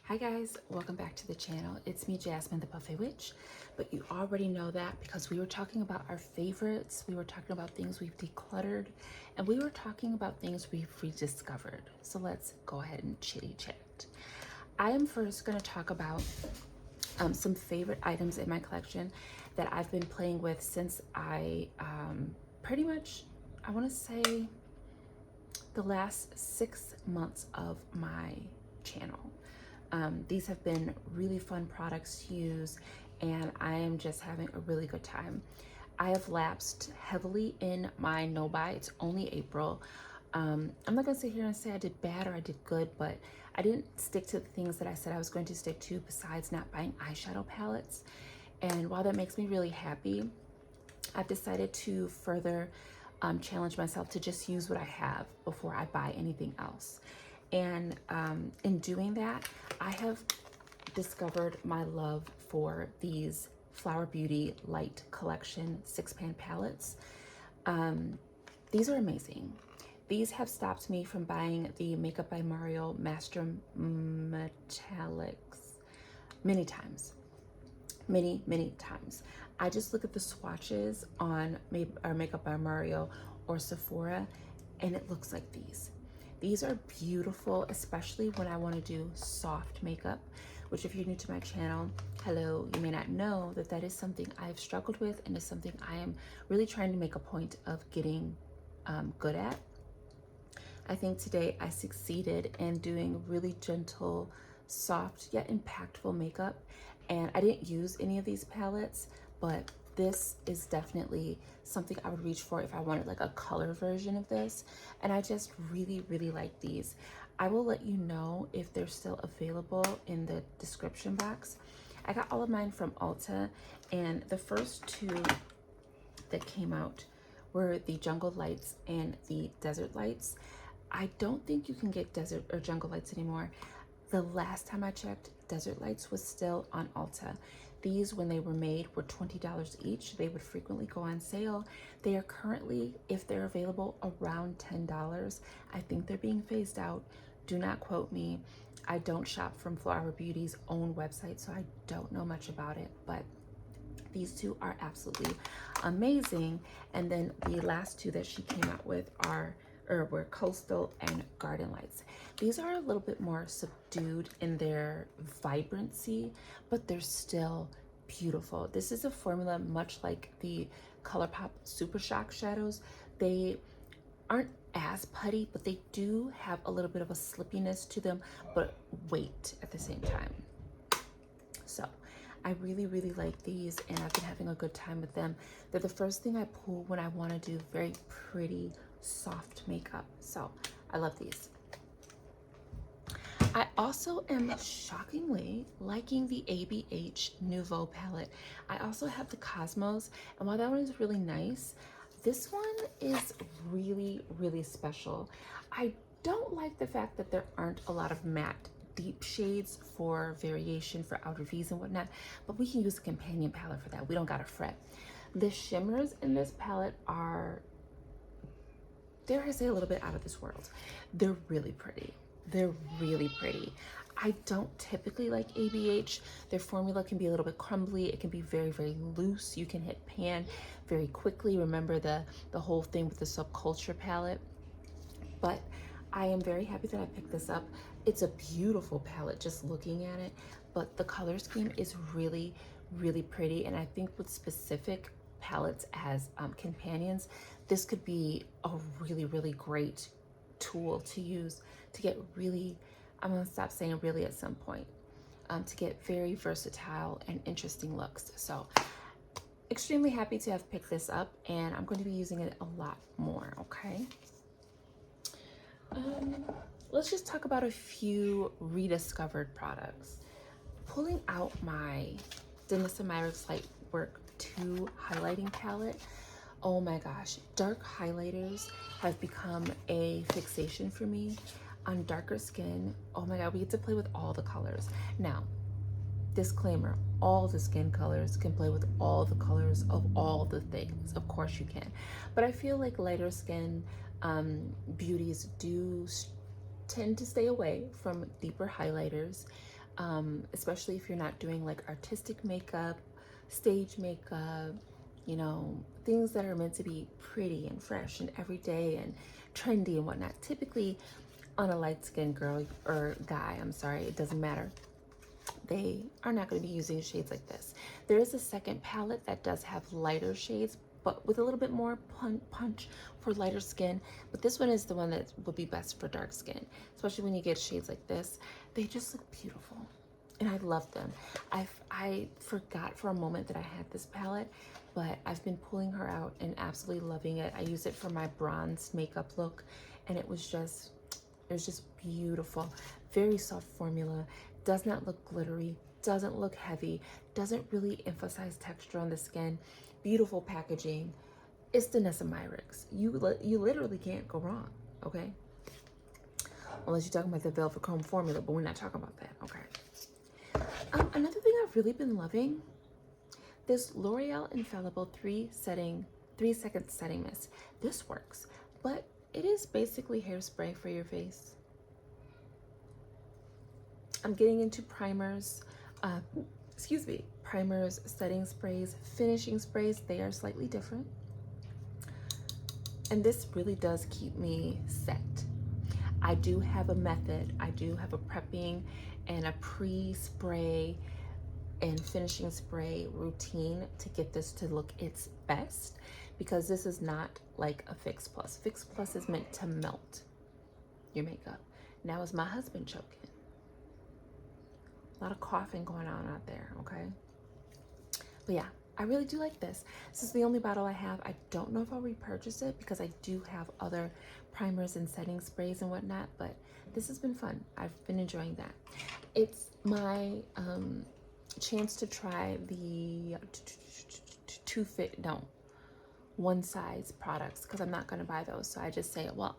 Hi guys, welcome back to the channel. It's me, Jasmine the Buffet Witch, but you already know that because we were talking about our favorites, we were talking about things we've decluttered, and we were talking about things we've rediscovered. So let's go ahead and chitty chat. I am first going to talk about some favorite items in my collection that I've been playing with since I pretty much, I want to say, the last 6 months of my channel. These have been really fun products to use, and I am just having a really good time. I have lapsed heavily in my no buy. It's only April. I'm not gonna sit here and say I did bad or I did good, but I didn't stick to the things that I said I was going to stick to, besides not buying eyeshadow palettes. And while that makes me really happy, I've decided to further challenge myself to just use what I have before I buy anything else. And in doing that, I have discovered my love for these Ulta Beauty Light Collection 6-pan palettes. These are amazing. These have stopped me from buying the Makeup by Mario Master Metallics many times. Many times. I just look at the swatches on Makeup by Mario or Sephora, and it looks like these. These are beautiful, especially when I want to do soft makeup, which if you're new to my channel, hello, you may not know that that is something I've struggled with and is something I am really trying to make a point of getting good at. I think today I succeeded in doing really gentle, soft, yet impactful makeup. And I didn't use any of these palettes, but this is definitely something I would reach for if I wanted like a color version of this. And I just really like these. I will let you know if they're still available in the description box. I got all of mine from Ulta, and the first two that came out were the Jungle Lights and the Desert Lights. I don't think you can get Desert or Jungle Lights anymore. The last time I checked, Desert Lights was still on Ulta. These, when they were made, were $20 each. They would frequently go on sale. They are currently, if they're available, around $10. I think they're being phased out. Do not quote me. I don't shop from Ulta Beauty's own website, so I don't know much about it, but these two are absolutely amazing. And then the last two that she came out with were Coastal and Garden Lights. These are a little bit more subdued in their vibrancy, but they're still beautiful. This is a formula much like the ColourPop Super Shock shadows. They aren't as putty, but they do have a little bit of a slippiness to them, but weight at the same time. So I really like these, and I've been having a good time with them. They're the first thing I pull when I want to do very pretty, soft makeup. So I love these. I also am shockingly liking the ABH Nouveau palette. I also have the Cosmos, and while that one is really nice, this one is really special. I don't like the fact that there aren't a lot of matte deep shades for variation for outer V's and whatnot, but we can use a companion palette for that. We don't gotta fret. The shimmers in this palette are, dare I say, a little bit out of this world. They're really pretty. They're really pretty. I don't typically like ABH. Their formula can be a little bit crumbly. It can be very loose. You can hit pan very quickly. Remember the whole thing with the Subculture palette. But I am very happy that I picked this up. It's a beautiful palette just looking at it, but the color scheme is really pretty. And I think with specific palettes as companions, this could be a really great tool to use to get really, I'm gonna stop saying really at some point, to get very versatile and interesting looks. So extremely happy to have picked this up, and I'm going to be using it a lot more. Okay, let's just talk about a few rediscovered products. Pulling out my Danessa Myricks Lightwork 2 highlighting palette. Oh my gosh, dark highlighters have become a fixation for me. On darker skin, oh my god, we get to play with all the colors. Now, disclaimer, all the skin colors can play with all the colors of all the things. Of course you can. But I feel like lighter skin beauties do tend to stay away from deeper highlighters. especially if you're not doing like artistic makeup, stage makeup, you know, things that are meant to be pretty and fresh and everyday and trendy and whatnot. Typically on a light-skinned girl or guy, I'm sorry, it doesn't matter, they are not going to be using shades like this. There is a second palette that does have lighter shades, but with a little bit more punch for lighter skin. But this one is the one that would be best for dark skin, especially when you get shades like this. They just look beautiful, and I love them. I forgot for a moment that I had this palette, but I've been pulling her out and absolutely loving it. I use it for my bronze makeup look, and it was just beautiful. Very soft formula, does not look glittery, doesn't look heavy, doesn't really emphasize texture on the skin. Beautiful packaging. It's the Myrick's. You literally can't go wrong, okay? Unless you're talking about the Velvet Chrome formula, but we're not talking about that, okay? Another thing I've really been loving, this L'Oreal Infallible 3-second setting mist. This works, but it is basically hairspray for your face. I'm getting into primers, primers, setting sprays, finishing sprays. They are slightly different. And this really does keep me set. I do have a method. I do have a prepping and a pre-spray and finishing spray routine to get this to look its best, because this is not like a Fix Plus. Fix Plus is meant to melt your makeup. Now is my husband choking? A lot of coughing going on out there, okay? But yeah, I really do like this. This is the only bottle I have. I don't know if I'll repurchase it because I do have other primers and setting sprays and whatnot, but this has been fun. I've been enjoying that. It's my chance to try the one size products, because I'm not going to buy those. So I just say, well,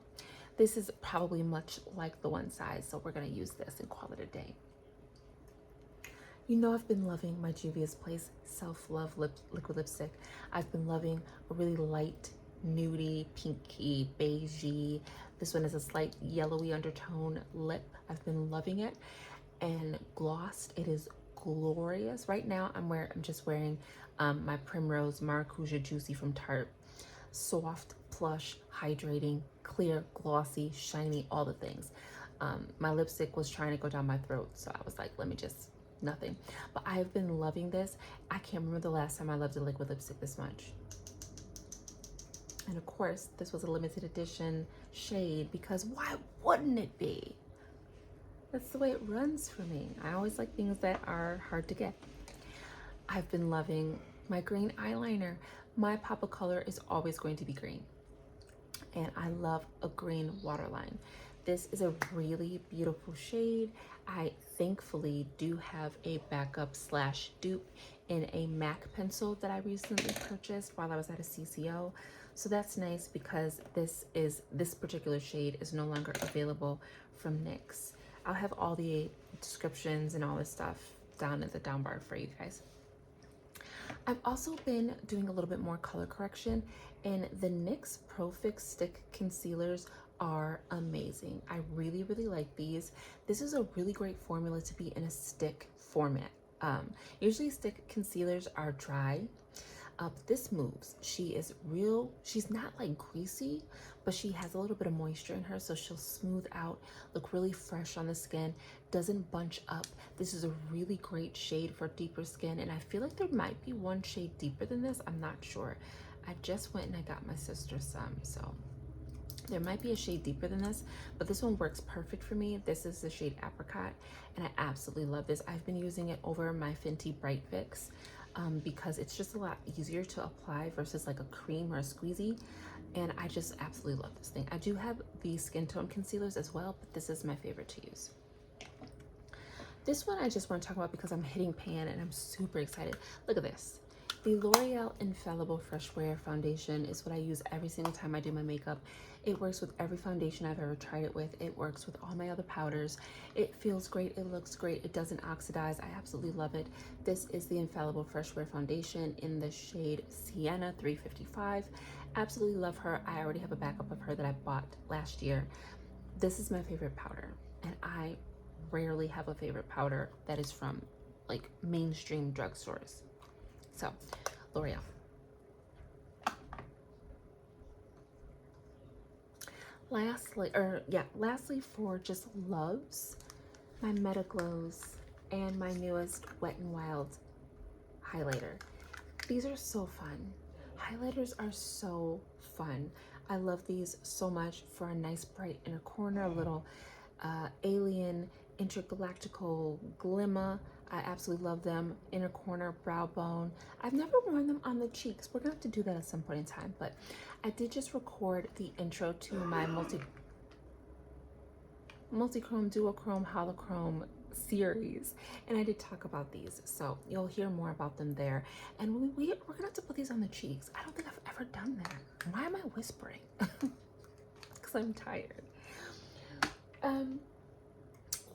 this is probably much like the one size, so we're going to use this and call it a day. You know, I've been loving my Juvia's Place Self-Love liquid lipstick. I've been loving a really light, nudie, pinky, beigey. This one is a slight yellowy undertone lip. I've been loving it. And glossed, it is glorious. Right now, I'm just wearing my Primrose Maracuja Juicy from Tarte. Soft, plush, hydrating, clear, glossy, shiny, all the things. My lipstick was trying to go down my throat, so I was like, let me just nothing. But I have been loving this. I can't remember the last time I loved a liquid lipstick this much. And of course, this was a limited edition shade, because why wouldn't it be? That's the way it runs for me. I always like things that are hard to get. I've been loving my green eyeliner. My pop of color is always going to be green, and I love a green waterline. This is a really beautiful shade. I thankfully do have a backup / dupe in a MAC pencil that I recently purchased while I was at a CCO. So that's nice, because this particular shade is no longer available from NYX. I'll have all the descriptions and all this stuff down in the down bar for you guys. I've also been doing a little bit more color correction, and the NYX Pro Fix Stick Concealers are amazing. I really, really like these. This is a really great formula to be in a stick format. Usually stick concealers are dry. This moves. She's not like greasy, but she has a little bit of moisture in her, so she'll smooth out, look really fresh on the skin, doesn't bunch up. This is a really great shade for deeper skin, and I feel like there might be one shade deeper than this. I'm not sure. I just went and I got my sister some, so there might be a shade deeper than this, but this one works perfect for me. This is the shade Apricot, and I absolutely love this. I've been using it over my Fenty Bright Fix because it's just a lot easier to apply versus like a cream or a squeezy, and I just absolutely love this thing. I do have the skin tone concealers as well, but this is my favorite to use. This one I just want to talk about because I'm hitting pan and I'm super excited. Look at this. The L'Oreal Infallible Fresh Wear Foundation is what I use every single time I do my makeup. It works with every foundation I've ever tried it with. It works with all my other powders. It feels great. It looks great. It doesn't oxidize. I absolutely love it. This is the Infallible Fresh Wear Foundation in the shade Sienna 355. Absolutely love her. I already have a backup of her that I bought last year. This is my favorite powder, and I rarely have a favorite powder that is from like mainstream drugstores. So, L'Oreal. Lastly for just loves, my Meta Glows and my newest Wet n Wild highlighter. These are so fun. Highlighters are so fun. I love these so much for a nice bright inner corner, a little alien intergalactical glimmer. I absolutely love them. Inner corner, brow bone. I've never worn them on the cheeks. We're gonna have to do that at some point in time, but I did just record the intro to my multi-chrome, duochrome, holochrome series, and I did talk about these, so you'll hear more about them there. And we're gonna have to put these on the cheeks. I don't think I've ever done that. Why am I whispering? Because I'm tired.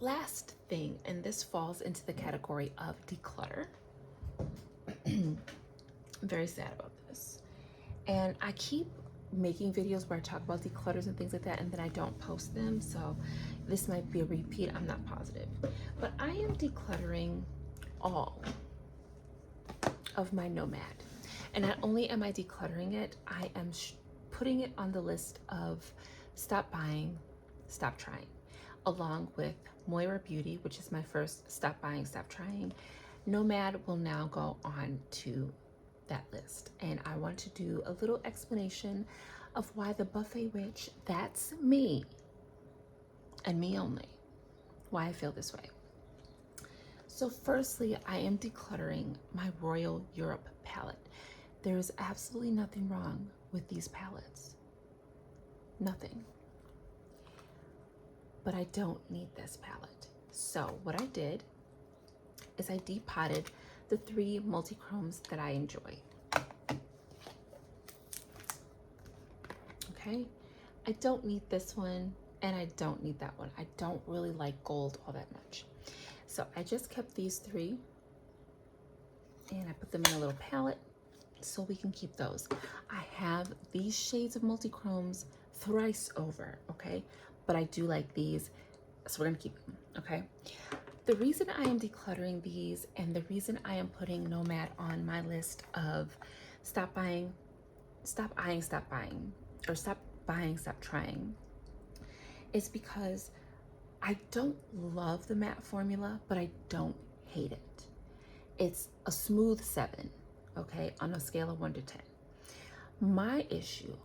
Last thing, and this falls into the category of declutter. I'm very sad about this, and I keep making videos where I talk about declutters and things like that, and then I don't post them, so this might be a repeat. I'm not positive, but I am decluttering all of my Nomad, and not only am I decluttering it, I am putting it on the list of stop buying, stop trying, along with Ulta Beauty, which is my first stop buying, stop trying. Nomad will now go on to that list, and I want to do a little explanation of why the Buffet Witch, that's me and me only, why I feel this way. So firstly, I am decluttering my Royal Europe palette. There is absolutely nothing wrong with these palettes, nothing, but I don't need this palette. So what I did is I depotted the 3 multi-chromes that I enjoy. Okay, I don't need this one, and I don't need that one. I don't really like gold all that much. So I just kept these 3, and I put them in a little palette so we can keep those. I have these shades of multi-chromes thrice over, okay? But I do like these, so we're gonna keep them, okay? The reason I am decluttering these, and the reason I am putting Nomad on my list of stop buying, stop trying, is because I don't love the matte formula, but I don't hate it. It's a smooth 7, okay, on a scale of 1 to 10. My issue,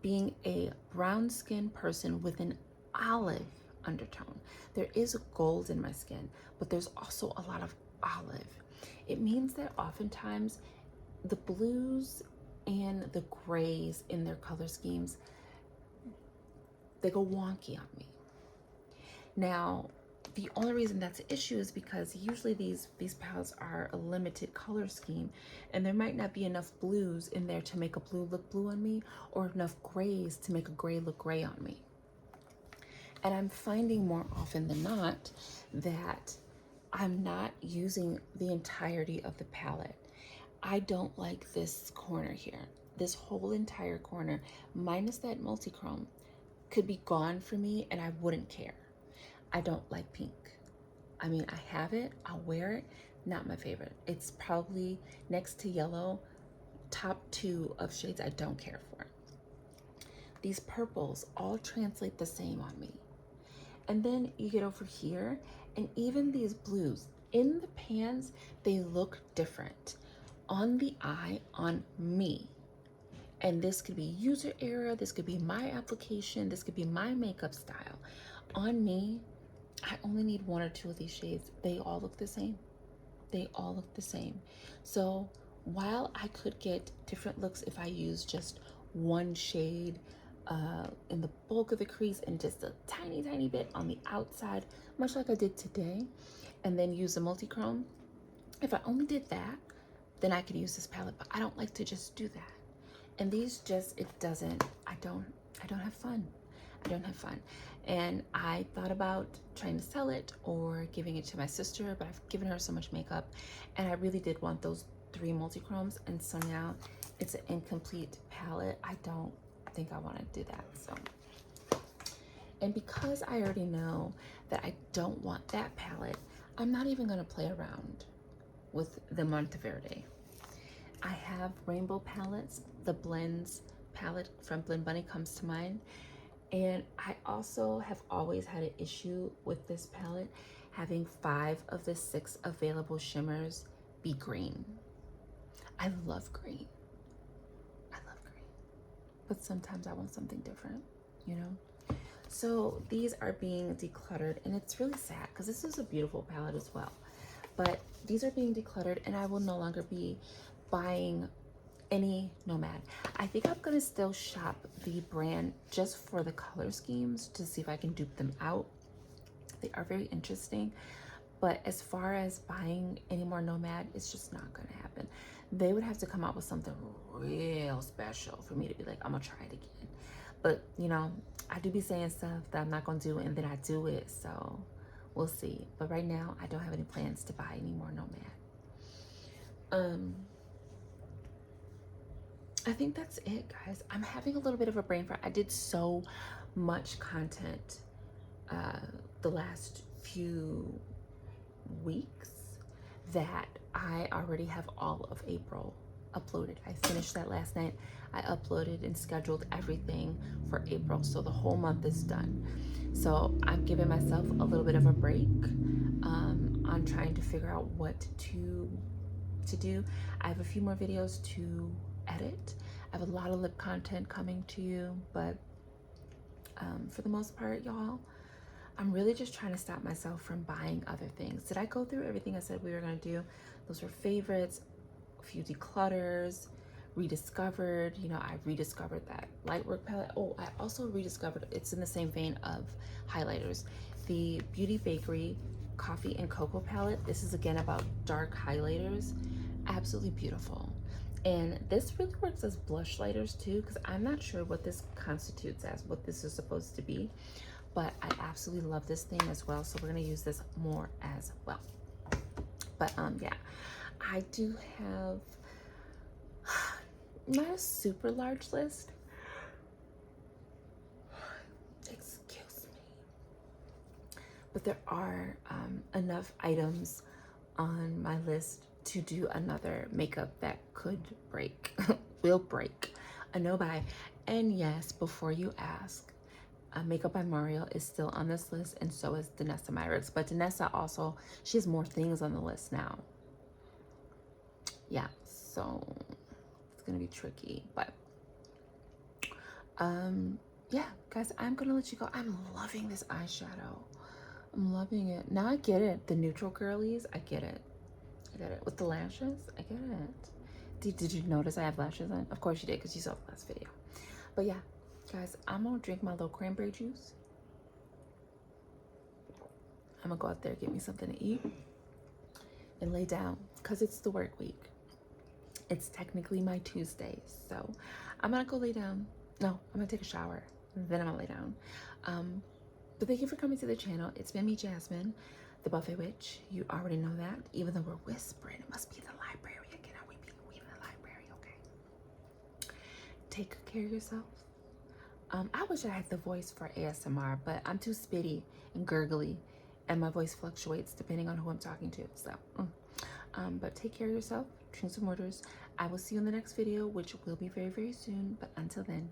being a brown skin person with an olive undertone. There is gold in my skin, but there's also a lot of olive. It means that oftentimes the blues and the grays in their color schemes, they go wonky on me. Now, the only reason that's an issue is because usually these palettes are a limited color scheme, and there might not be enough blues in there to make a blue look blue on me, or enough grays to make a gray look gray on me. And I'm finding more often than not that I'm not using the entirety of the palette. I don't like this corner here. This whole entire corner, minus that multi-chrome, could be gone for me and I wouldn't care. I don't like pink. I mean, I have it, I'll wear it, not my favorite. It's probably next to yellow, top 2 of shades I don't care for. These purples all translate the same on me. And then you get over here, and even these blues, in the pans, they look different. On the eye, on me. And this could be user error, this could be my application, this could be my makeup style. On me, I only need 1 or 2 of these shades. They all look the same. They all look the same. So while I could get different looks if I use just 1 shade in the bulk of the crease and just a tiny bit on the outside, much like I did today, and then use a multi-chrome, if I only did that, then I could use this palette, but I don't like to just do that. And these just, I don't have fun. I don't have fun. And I thought about trying to sell it or giving it to my sister, but I've given her so much makeup, and I really did want those 3 multi-chromes, and so now it's an incomplete palette. I don't think I want to do that. So And because I already know that I don't want that palette, I'm not even gonna play around with the Monteverde. I have rainbow palettes. The blends palette from Blend Bunny comes to mind. And I also have always had an issue with this palette having 5 of the 6 available shimmers be green. I love green. I love green. But sometimes I want something different, you know? So these are being decluttered, and it's really sad because this is a beautiful palette as well. But these are being decluttered, and I will no longer be buying any Nomad. I think I'm gonna still shop the brand just for the color schemes to see if I can dupe them out. They are very interesting, but as far as buying any more Nomad, it's just not gonna happen. They would have to come out with something real special for me to be like, I'm gonna try it again. But you know, I do be saying stuff that I'm not gonna do, and then I do it, so we'll see. But right now, I don't have any plans to buy any more Nomad. I think that's it, guys. I'm having a little bit of a brain fart. I did so much content the last few weeks that I already have all of April uploaded. I finished that last night. I uploaded and scheduled everything for April, so the whole month is done. So I'm giving myself a little bit of a break on trying to figure out what to do. I have a few more videos to edit. I have a lot of lip content coming to you, but for the most part, y'all, I'm really just trying to stop myself from buying other things. Did I go through everything I said we were gonna do? Those were favorites, a few declutters, rediscovered. You know, I rediscovered that Lightwork palette. Oh, I also rediscovered, it's in the same vein of highlighters, the Beauty Bakery Coffee and Cocoa palette. This is again about dark highlighters. Absolutely beautiful. And this really works as blush lighters too, because I'm not sure what this constitutes as, what this is supposed to be, but I absolutely love this thing as well. So we're gonna use this more as well. But yeah, I do have not a super large list. Excuse me. But there are enough items on my list to do another makeup that could break, will break, a no buy. And yes, before you ask, Makeup by Mario is still on this list, and so is Danessa Myricks. But Danessa also, she has more things on the list now. Yeah, so it's gonna be tricky, but yeah, guys, I'm gonna let you go. I'm loving this eyeshadow. I'm loving it. Now I get it. The neutral girlies, I get it. I get it. With the lashes, I get it. Did you notice I have lashes on? Of course you did, because you saw the last video. But yeah, guys, I'm gonna drink my little cranberry juice. I'm gonna go out there, get me something to eat, and lay down, because it's the work week. It's technically my Tuesday, so I'm gonna go lay down. No, I'm gonna take a shower, then I'm gonna lay down. But thank you for coming to the channel. It's been me, Jasmine, the Buffet Witch. You already know that. Even though we're whispering, it must be the library again. Are we in the library? Okay. Take care of yourself. I wish I had the voice for ASMR, but I'm too spitty and gurgly, and my voice fluctuates depending on who I'm talking to. So, but take care of yourself. Drink some waters. I will see you in the next video, which will be very, very soon. But until then,